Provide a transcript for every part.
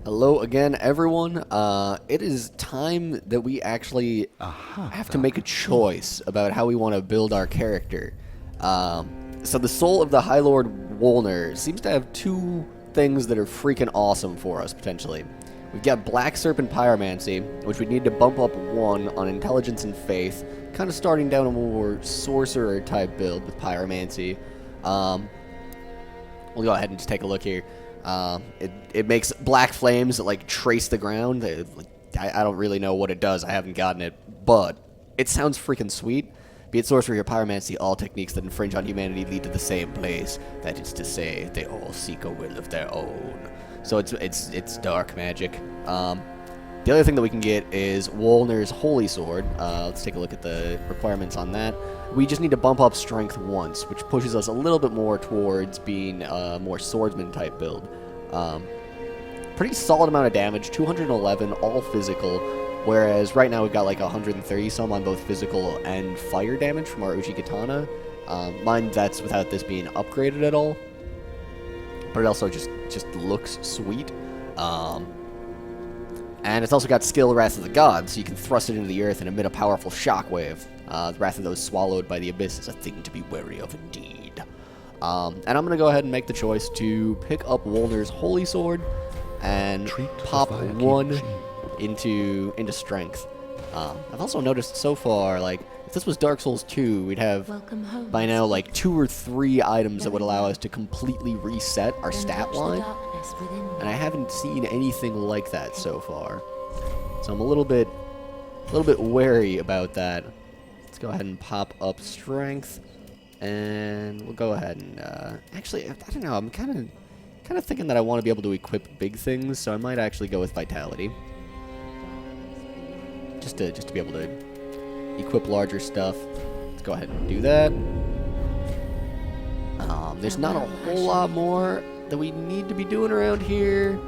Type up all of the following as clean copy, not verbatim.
Hello again, everyone. It is time that we actually have to make a choice about how we want to build our character. So the soul of the High Lord Wolner seems to have two things that are freaking awesome for us, potentially. We've got Black Serpent Pyromancy, which we need to bump up 1 on Intelligence and Faith, kind of starting down a more Sorcerer-type build with Pyromancy. We'll go ahead and just take a look here. It makes black flames that, like, trace the ground. I don't really know what it does. I haven't gotten it, but it sounds freaking sweet. Be it sorcery or pyromancy, all techniques that infringe on humanity lead to the same place. That is to say, they all seek a will of their own. So it's dark magic. The other thing that we can get is Wolner's Holy Sword. Let's take a look at the requirements on that. We just need to bump up Strength once, which pushes us a little bit more towards being a more swordsman-type build. Pretty solid amount of damage, 211, all physical, whereas right now we've got like 130 some on both physical and fire damage from our Uchi Katana. Mind that's without this being upgraded at all, but it also just looks sweet. And it's also got skill Wrath of the Gods, so you can thrust it into the earth and emit a powerful shockwave. The wrath of those swallowed by the abyss is a thing to be wary of indeed. And I'm going to go ahead and make the choice to pick up Wolner's Holy Sword and pop 1 into strength. I've also noticed so far, like, if this was Dark Souls 2, we'd have by now like 2 or 3 items that would allow us to completely reset our stat line. And I haven't seen anything like that so far. So I'm a little bit wary about that. Let's go ahead and pop up strength. And we'll go ahead and actually, I don't know, I'm kind of thinking that I want to be able to equip big things, so I might actually go with vitality. Just to be able to equip larger stuff. Let's go ahead and do that. There's not a whole lot more that we need to be doing around here.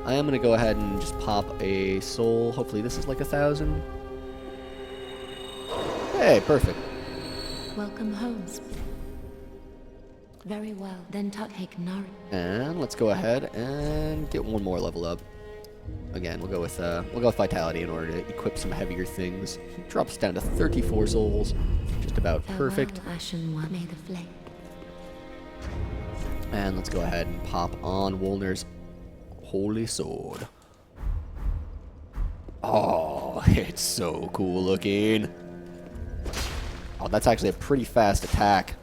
I am going to go ahead and just pop a soul. Hopefully this is like 1,000. Hey, perfect. Welcome home. Very well. Then take nourish. And let's go ahead and get 1 more level up. Again, we'll go with vitality in order to equip some heavier things. Drops down to 34 souls, just about perfect. And let's go ahead and pop on Wolner's Holy Sword. Oh, it's so cool looking. Oh, that's actually a pretty fast attack.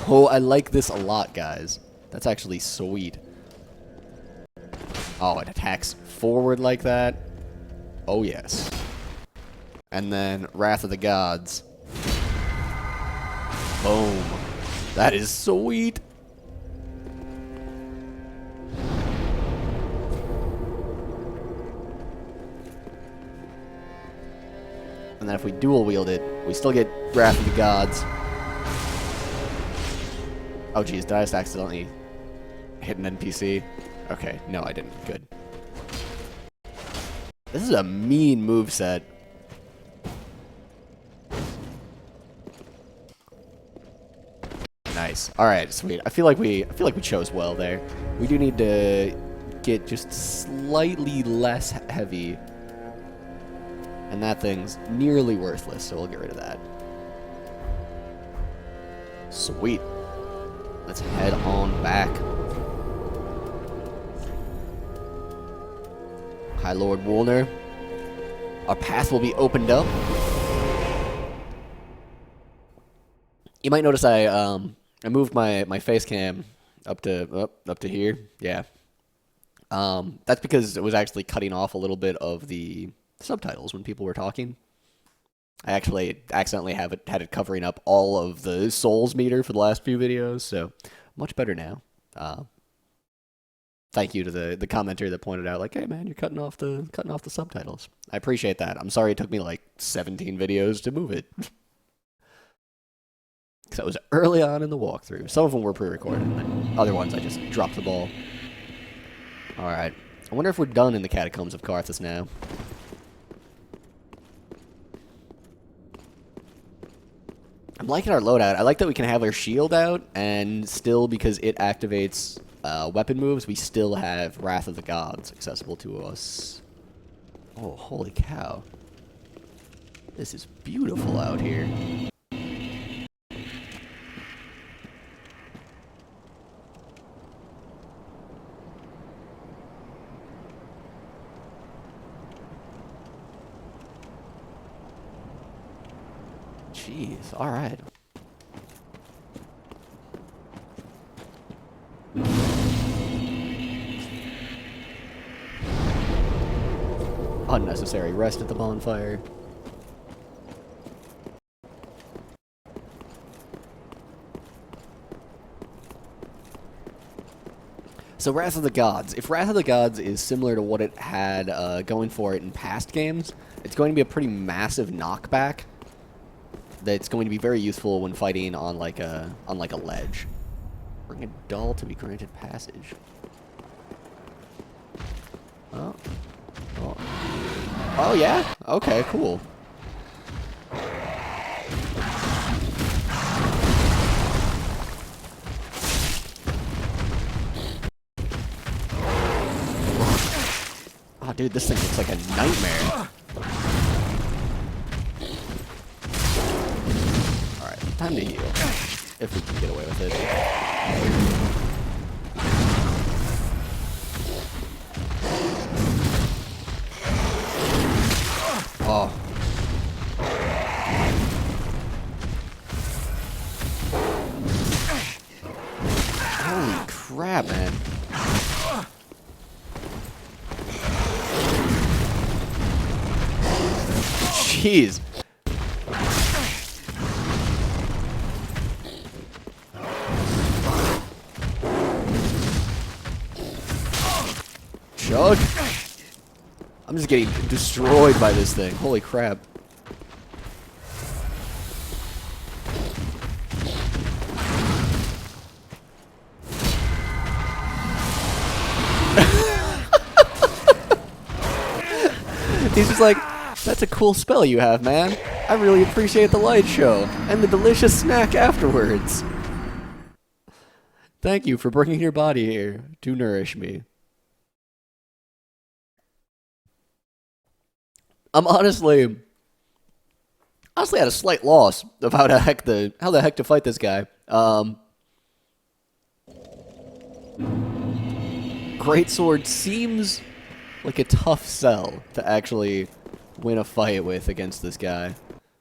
Oh, I like this a lot, guys. That's actually sweet. Oh, it attacks forward like that. Oh, yes. And then Wrath of the Gods. Boom. That is sweet. And then if we dual wield it, we still get Wrath of the Gods. Oh, geez, did I just accidentally hit an NPC? Okay, no, I didn't. Good. This is a mean moveset. Nice. All right, sweet. I feel like we chose well there. We do need to get just slightly less heavy, and that thing's nearly worthless. So we'll get rid of that. Sweet. Let's head on back. High Lord Wolner. Our path will be opened up. You might notice I moved my face cam up to here. Yeah. That's because it was actually cutting off a little bit of the subtitles when people were talking. I actually accidentally had it covering up all of the souls meter for the last few videos, so much better now. Thank you to the commenter that pointed out, like, hey man, you're cutting off the subtitles. I appreciate that. I'm sorry it took me like 17 videos to move it. Because that was early on in the walkthrough. Some of them were pre-recorded, and then other ones I just dropped the ball. Alright. I wonder if we're done in the Catacombs of Carthus now. I'm liking our loadout. I like that we can have our shield out, and still, because it activates weapon moves, we still have Wrath of the Gods accessible to us. Oh, holy cow. This is beautiful out here. Jeez, alright. Unnecessary rest at the bonfire. So Wrath of the Gods. If Wrath of the Gods is similar to what it had going for it in past games, it's going to be a pretty massive knockback that's going to be very useful when fighting on like a ledge. Bring a doll to be granted passage. Oh. Oh. Oh yeah? Okay, cool. Oh dude, this thing looks like a nightmare. Alright, time to heal. If we can get away with it. Oh. Holy crap, man. Jeez. Chug. I'm just getting destroyed by this thing. Holy crap. He's just like, that's a cool spell you have, man. I really appreciate the light show and the delicious snack afterwards. Thank you for bringing your body here to nourish me. I'm honestly at a slight loss of how the heck to fight this guy. Greatsword seems like a tough sell to actually win a fight with against this guy,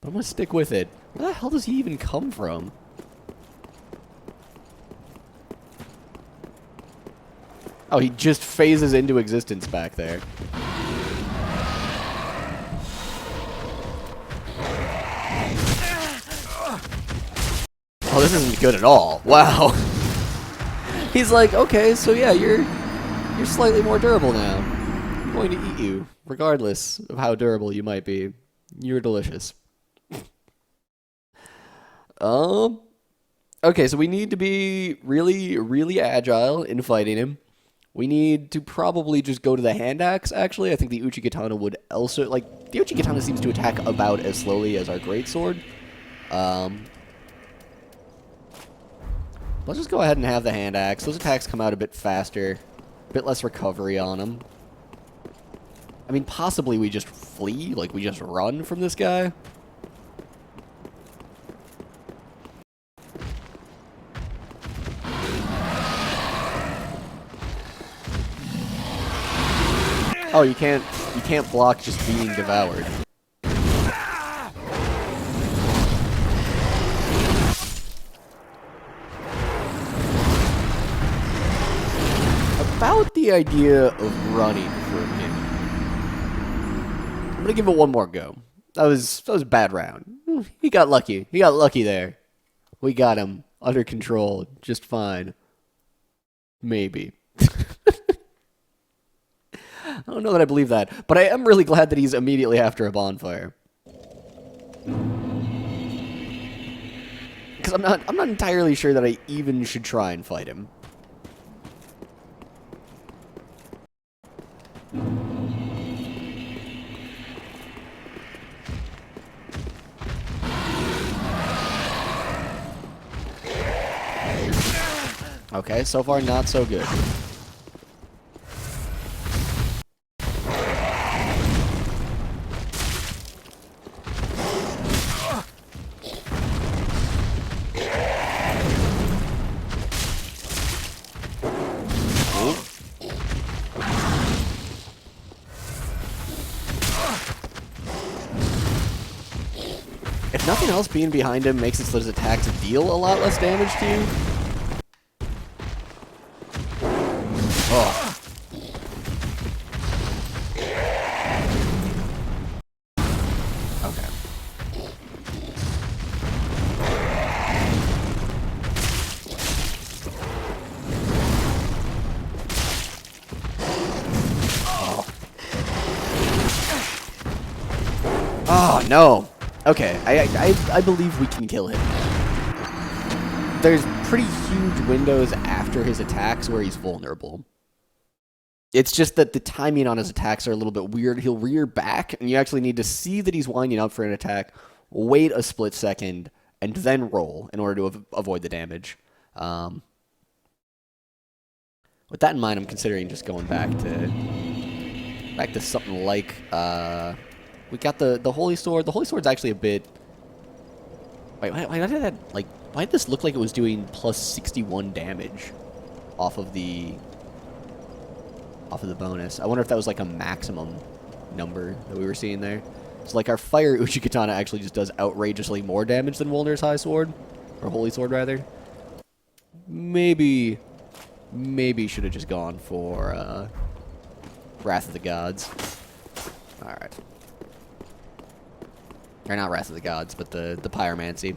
but I'm gonna stick with it. Where the hell does he even come from? Oh, he just phases into existence back there. Oh, this isn't good at all. Wow. He's like, okay, so yeah, you're slightly more durable now. I'm going to eat you, regardless of how durable you might be. You're delicious. Okay, so we need to be really, really agile in fighting him. We need to probably just go to the hand axe, actually. I think the Uchigatana would also, like, the Uchigatana seems to attack about as slowly as our greatsword. Let's just go ahead and have the hand axe. Those attacks come out a bit faster. A bit less recovery on them. I mean, possibly we just flee, like we just run from this guy. Oh, you can't block just being devoured. About the idea of running from him. I'm gonna give it one more go. That was a bad round. He got lucky. He got lucky there. We got him under control just fine. Maybe. I don't know that I believe that, but I am really glad that he's immediately after a bonfire. Because I'm not entirely sure that I even should try and fight him. Okay, so far not so good. If nothing else, being behind him makes it so his attacks deal a lot less damage to you. Oh. Okay. Oh, no. Okay, I believe we can kill him. There's pretty huge windows after his attacks where he's vulnerable. It's just that the timing on his attacks are a little bit weird. He'll rear back, and you actually need to see that he's winding up for an attack, wait a split second, and then roll in order to avoid the damage. With that in mind, I'm considering just going back to something like we got the Holy Sword. The Holy Sword's actually a bit. Wait, why did that why did this look like it was doing plus 61 damage off of the bonus? I wonder if that was like a maximum number that we were seeing there. So like our Fire Uchikatana actually just does outrageously more damage than Wolnir's High Sword, or Holy Sword rather. Maybe should have just gone for Wrath of the Gods. All right. Or not Wrath of the Gods, but the Pyromancy.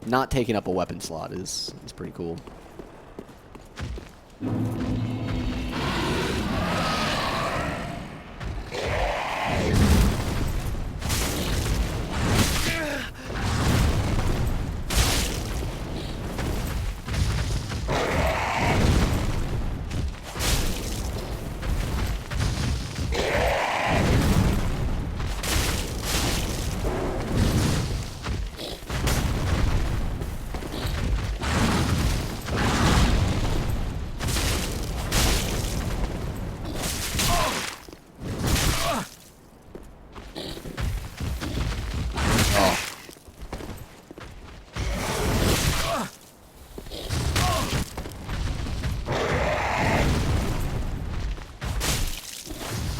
Not taking up a weapon slot is pretty cool.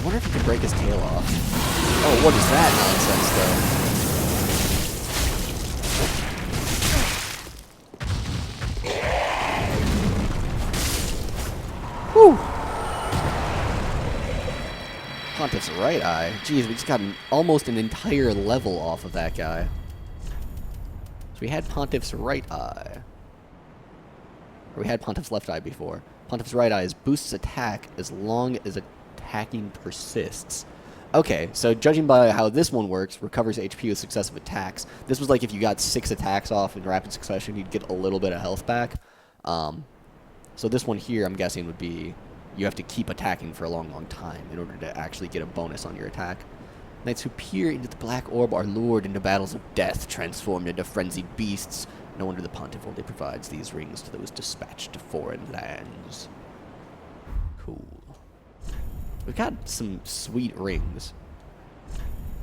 I wonder if he can break his tail off. Oh, what is that nonsense, though? Whew! Pontiff's right eye. Jeez, we just got almost an entire level off of that guy. So we had Pontiff's right eye. Or we had Pontiff's left eye before. Pontiff's right eye boosts attack as long as attacking persists. Okay, so judging by how this one works, recovers HP with successive attacks. This was like if you got 6 attacks off in rapid succession, you'd get a little bit of health back. So this one here, I'm guessing, would be you have to keep attacking for a long, long time in order to actually get a bonus on your attack. Knights who peer into the black orb are lured into battles of death, transformed into frenzied beasts. No wonder the Pontiff only provides these rings to those dispatched to foreign lands. Cool. We've got some sweet rings.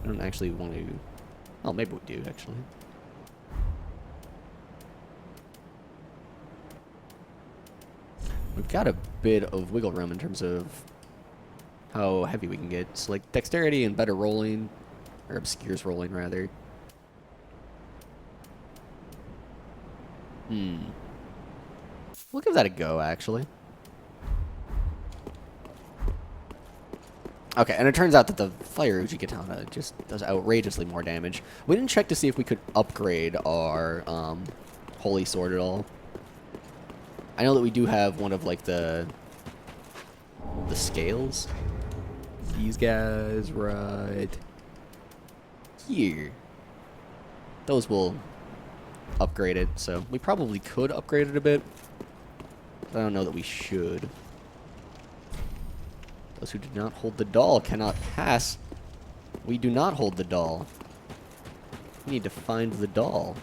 I don't actually want to... Oh, maybe we do, actually. We've got a bit of wiggle room in terms of how heavy we can get. So, like, dexterity and better rolling, or obscures rolling, rather. We'll give that a go, actually. Okay, and it turns out that the Fire Uchikatana just does outrageously more damage. We didn't check to see if we could upgrade our Holy Sword at all. I know that we do have one of, like, the scales. These guys right here. Those will upgrade it, so we probably could upgrade it a bit. But I don't know that we should. Those who do not hold the doll cannot pass. We do not hold the doll. We need to find the doll.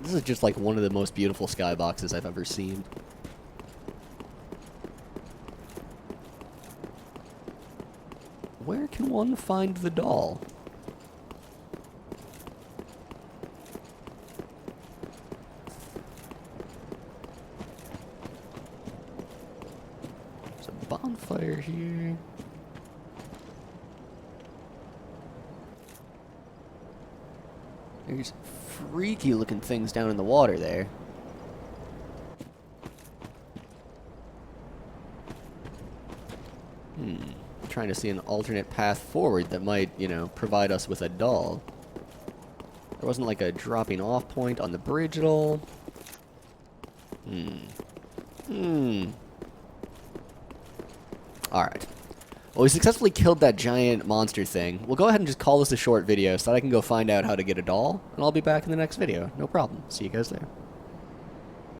This is just like one of the most beautiful skyboxes I've ever seen. Where can one find the doll? There's a bonfire here. There's freaky looking things down in the water there. Trying to see an alternate path forward that might, you know, provide us with a doll. There wasn't like a dropping off point on the bridge at all. Alright. Well, we successfully killed that giant monster thing. We'll go ahead and just call this a short video so that I can go find out how to get a doll, and I'll be back in the next video. No problem. See you guys there.